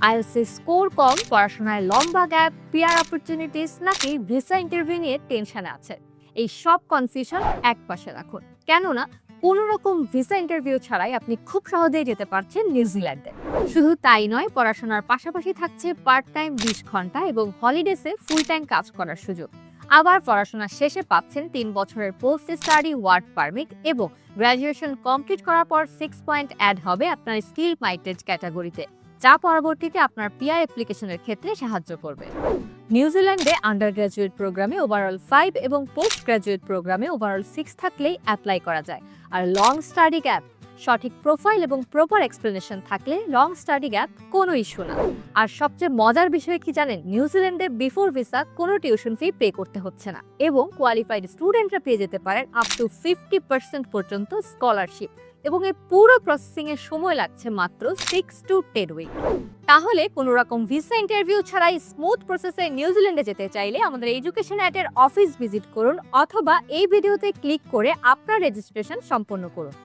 IELTS score কম, পড়াশোনায় লম্বা gap, peer opportunities নাকি ভিসা ইন্টারভিউ নিয়ে টেনশনে আছে, এই সব কনফিউশন একপাশে রাখুন। কেননা কোনো রকম ভিসা ইন্টারভিউ ছাড়াই আপনি খুব সহজেই যেতে পারছেন নিউজিল্যান্ডে। শুধু তাই নয়, পড়াশোনার পাশাপাশি থাকছে পার্ট টাইম 20 ঘন্টা এবং হলিডেসে ফুল টাইম কাজ করার সুযোগ। আবার পড়াশোনা শেষে পাচ্ছেন 3 বছরের পোস্ট স্টাডি ওয়ার্ক পারমিট এবং গ্র্যাজুয়েশন কমপ্লিট করার পর 6 পয়েন্ট অ্যাড হবে আপনার স্কিল মাইটেজ ক্যাটাগরিতে, যা পরবর্তীতে আপনার পিআর অ্যাপ্লিকেশনের ক্ষেত্রে সাহায্য করবে। নিউজিল্যান্ডে আন্ডার গ্র্যাজুয়েট প্রোগ্রামে ওভারঅল 5 এবং পোস্ট গ্র্যাজুয়েট প্রোগ্রামে ওভারঅল 6 থাকলেই অ্যাপ্লাই করা যায়। আর লং স্টাডি গ্যাপ, সঠিক প্রোফাইল এবং প্রপার এক্সপ্লেনেশন থাকলে লং স্টাডি গ্যাপ কোনো ইস্যু না। আর সবচেয়ে মজার বিষয় কি জানেন, নিউজিল্যান্ডে বিফোর ভিসা কোনো টিউশন ফি পে করতে হচ্ছে না এবং কোয়ালিফাইড স্টুডেন্টরা পেয়ে যেতে পারেন আপ টু 50% পর্যন্ত স্কলারশিপ, এবং এই পুরো প্রসেসিং এর সময় লাগছে মাত্র 6 to 10 উইক। তাহলে কোনো রকম ভিসা ইন্টারভিউ ছাড়াই স্মুথ প্রসেসে নিউজিল্যান্ডে যেতে চাইলে আমাদের এডুকেশন অ্যাটের অফিস ভিজিট করুন অথবা এই ভিডিওতে ক্লিক করে আপনার রেজিস্ট্রেশন সম্পন্ন করুন।